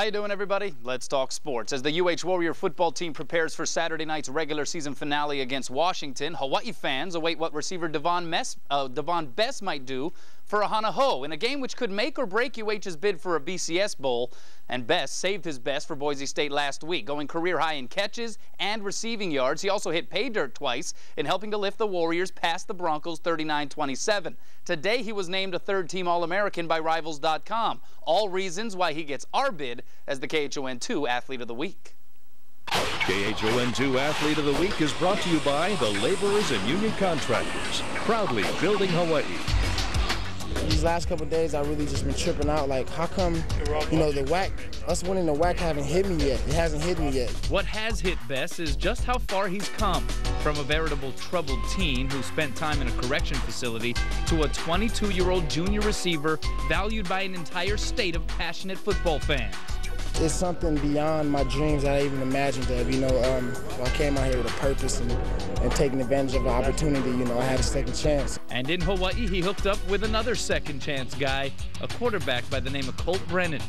How you doing, everybody? Let's talk sports. As the UH Warrior football team prepares for Saturday night's regular season finale against Washington, Hawaii fans await what receiver Devon Bess might do for Ahanaho in a game which could make or break UH's bid for a BCS Bowl. And Bess saved his best for Boise State last week, going career high in catches and receiving yards. He also hit pay dirt twice in helping to lift the Warriors past the Broncos 39-27. Today, he was named a third-team All-American by Rivals.com. All reasons why he gets our bid as the KHON2 Athlete of the Week. KHON2 Athlete of the Week is brought to you by the Laborers and Union Contractors, proudly building Hawaii. These last couple of days, I really just been tripping out. Like, how come, the WAC, us winning the WAC haven't hit me yet? It hasn't hit me yet. What has hit Bess is just how far he's come from a veritable troubled teen who spent time in a correction facility to a 22-year-old junior receiver valued by an entire state of passionate football fans. It's something beyond my dreams that I even imagined of. I came out here with a purpose and taking advantage of the opportunity. I had a second chance. And in Hawaii, he hooked up with another second chance guy, a quarterback by the name of Colt Brennan.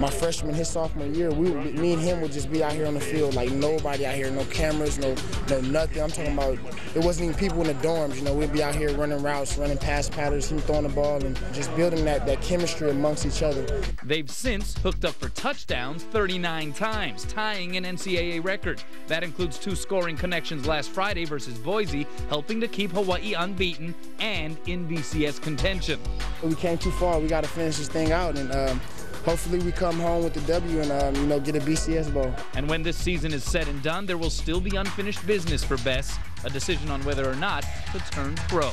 My freshman, his sophomore year, me and him would just be out here on the field like nobody out here, no cameras, no nothing. I'm talking about, it wasn't even people in the dorms. We'd be out here running routes, running pass patterns, him throwing the ball, and just building that chemistry amongst each other. They've since hooked up for touchdowns 39 times, tying an NCAA record. That includes 2 scoring connections last Friday versus Boise, helping to keep Hawaii unbeaten and in BCS contention. We came too far. We got to finish this thing out, and hopefully we come home with the W and get a BCS Bowl. And when this season is said and done, there will still be unfinished business for Bess, a decision on whether or not to turn pro.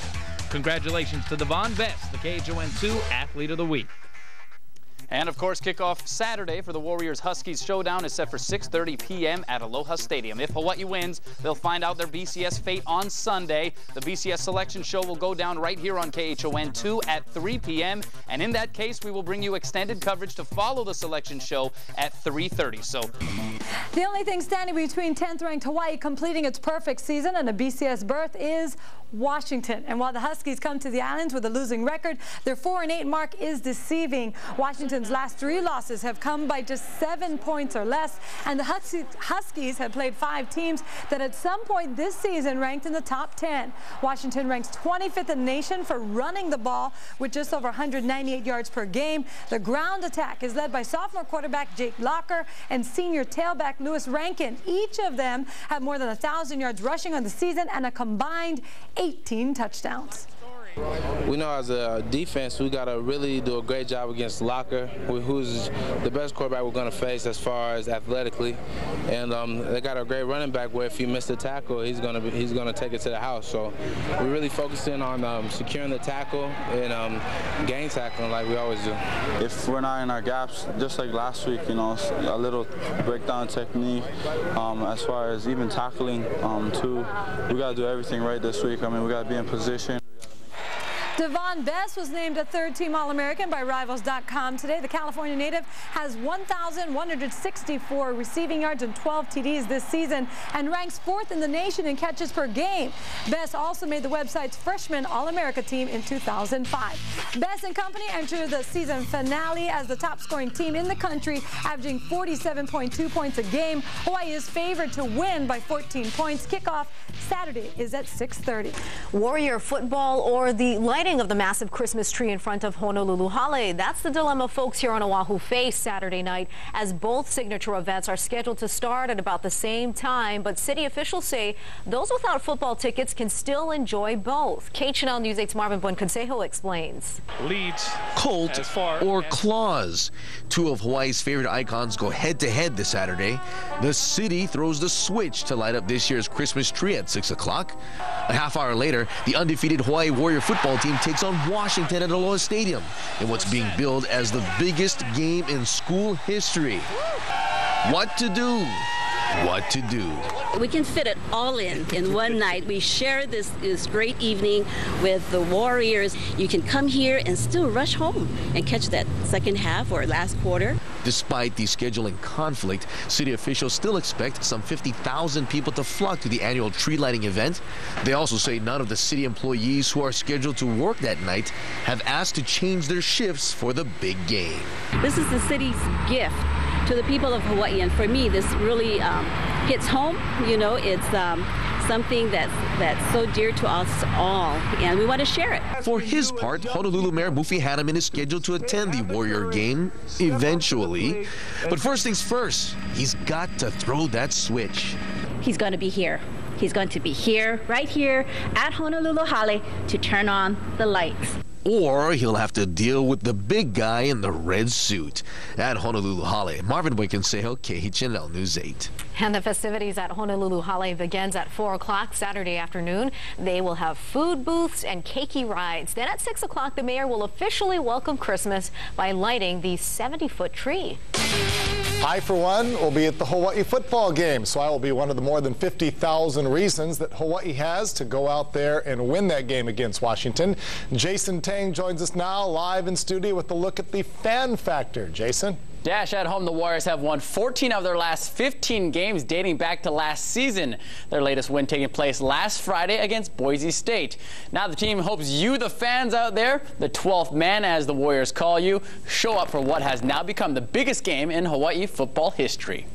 Congratulations to Devon Bess, the KHON2 Athlete of the Week. And, of course, kickoff Saturday for the Warriors Huskies showdown is set for 6:30 p.m. at Aloha Stadium. If Hawaii wins, they'll find out their BCS fate on Sunday. The BCS selection show will go down right here on KHON2 at 3 p.m. And in that case, we will bring you extended coverage to follow the selection show at 3:30. So the only thing standing between 10th-ranked Hawaii completing its perfect season and a BCS berth is Washington. And while the Huskies come to the islands with a losing record, their 4-8 mark is deceiving. Washington's last 3 losses have come by just 7 points or less, and the Huskies have played 5 teams that at some point this season ranked in the top 10. Washington ranks 25th in the nation for running the ball with just over 198 yards per game. The ground attack is led by sophomore quarterback Jake Locker and senior tailback Lewis Rankin. Each of them have more than 1,000 yards rushing on the season and a combined 18 touchdowns. We know as a defense, we got to really do a great job against Locker, who's the best quarterback we're going to face as far as athletically. And they got a great running back where if you miss the tackle, he's going to take it to the house. So we're really focusing on securing the tackle and game tackling like we always do. If we're not in our gaps, just like last week, a little breakdown technique, as far as even tackling too, we got to do everything right this week. We got to be in position. Devon Bess was named a third-team All-American by Rivals.com today. The California native has 1,164 receiving yards and 12 TDs this season and ranks 4th in the nation in catches per game. Bess also made the website's freshman All-America team in 2005. Bess and company enter the season finale as the top-scoring team in the country, averaging 47.2 points a game. Hawaii is favored to win by 14 points. Kickoff Saturday is at 6:30. Warrior football or the lighting of the massive Christmas tree in front of Honolulu Hale. That's the dilemma folks here on Oahu face Saturday night, as both signature events are scheduled to start at about the same time. But city officials say those without football tickets can still enjoy both. KHNL News 8's Marvin Buenconsejo explains. Leads Colt or Claus. 2 of Hawaii's favorite icons go head-to-head this Saturday. The city throws the switch to light up this year's Christmas tree at 6 o'clock. A half hour later, the undefeated Hawaii Warrior football team takes on Washington at Aloha Stadium in what's being billed as the biggest game in school history. What to do? What to do? We can fit it all in one night. We share this great evening with the Warriors. You can come here and still rush home and catch that second half or last quarter. Despite the scheduling conflict, city officials still expect some 50,000 people to flock to the annual tree lighting event. They also say none of the city employees who are scheduled to work that night have asked to change their shifts for the big game. This is the city's gift to the people of Hawaii. And for me, this really hits home. You know, it's something that's so dear to us all, and we want to share it. For his part, Honolulu Mayor Mufi Hanneman is scheduled to attend the Warrior game eventually. But first things first, he's got to throw that switch. He's going to be here. He's going to be here, right here at Honolulu Hale to turn on the lights. Or he'll have to deal with the big guy in the red suit. At Honolulu Hale, Marvin Winkenseo, KHNL News 8. And the festivities at Honolulu Hale begins at 4 o'clock Saturday afternoon. They will have food booths and keiki rides. Then at 6 o'clock, the mayor will officially welcome Christmas by lighting the 70-foot tree. I, for one, will be at the Hawaii football game, so I will be one of the more than 50,000 reasons that Hawaii has to go out there and win that game against Washington. Jason Tang joins us now live in studio with a look at the fan factor. Jason? Dash, at home, the Warriors have won 14 of their last 15 games dating back to last season. Their latest win taking place last Friday against Boise State. Now the team hopes you, the fans out there, the 12th man as the Warriors call you, show up for what has now become the biggest game in Hawaii football history.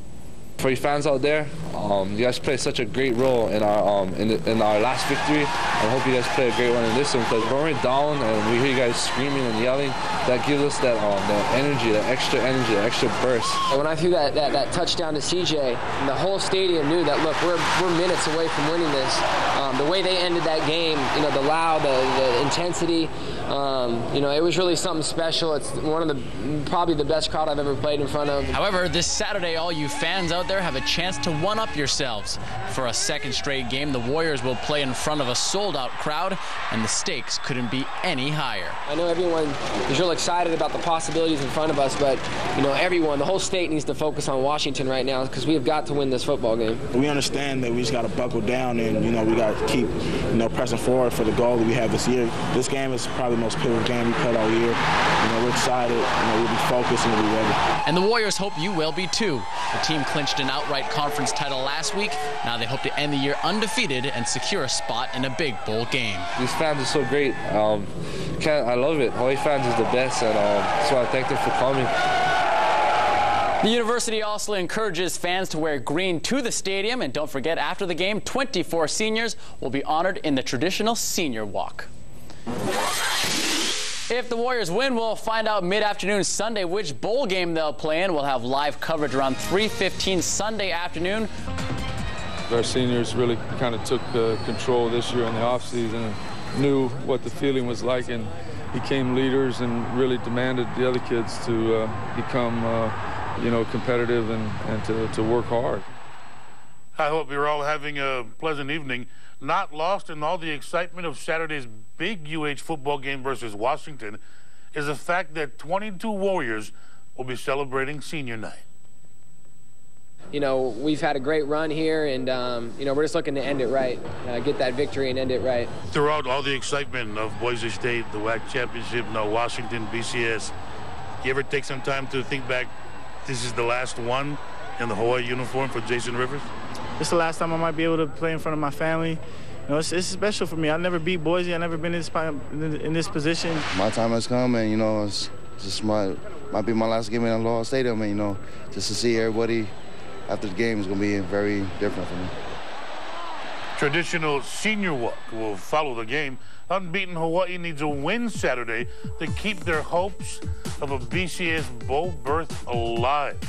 For you fans out there, you guys play such a great role in our last victory. I hope you guys play a great one in this one, because when we're down and we hear you guys screaming and yelling, that gives us that energy, that extra burst. When I threw that touchdown to CJ, the whole stadium knew that, look, we're minutes away from winning this. The way they ended that game, you know, the loud, the intensity, you know, it was really something special. It's one of probably the best crowd I've ever played in front of. However, this Saturday, all you fans out there have a chance to one-up yourselves. For a second straight game, the Warriors will play in front of a sold-out crowd, and the stakes couldn't be any higher. I know everyone is real excited about the possibilities in front of us, but, you know, everyone, the whole state needs to focus on Washington right now, because we have got to win this football game. We understand that we just got to buckle down, and, you know, we got to keep, you know, pressing forward for the goal that we have this year. This game is probably the most pivotal game we played all year. You know, we're excited, you know, we'll be focused and we'll be ready. And the Warriors hope you will be too. The team clinched an outright conference title last week. Now they hope to end the year undefeated and secure a spot in a big bowl game. These fans are so great. I love it. Hawaii fans is the best, and so I thank them for coming. The university also encourages fans to wear green to the stadium, and don't forget, after the game, 24 seniors will be honored in the traditional senior walk. If the Warriors win, we'll find out mid-afternoon Sunday which bowl game they'll play in. We'll have live coverage around 3:15 Sunday afternoon. Our seniors really kind of took control this year in the offseason and knew what the feeling was like, and became leaders and really demanded the other kids to become, you know, competitive and to work hard. I hope you're all having a pleasant evening. Not lost in all the excitement of Saturday's big UH football game versus Washington is the fact that 22 Warriors will be celebrating senior night. You know, we've had a great run here, and, you know, we're just looking to end it right, get that victory and end it right. Throughout all the excitement of Boise State, the WAC championship, now Washington, BCS, you ever take some time to think back, this is the last one in the Hawaii uniform for Jason Rivers? It's the last time I might be able to play in front of my family. You know, it's special for me. I've never beat Boise. I've never been in this position. My time has come, and, you know, it's just might be my last game in Aloha Stadium, and, you know, just to see everybody after the game is going to be very different for me. Traditional senior walk will follow the game. Unbeaten Hawaii needs a win Saturday to keep their hopes of a BCS bowl berth alive.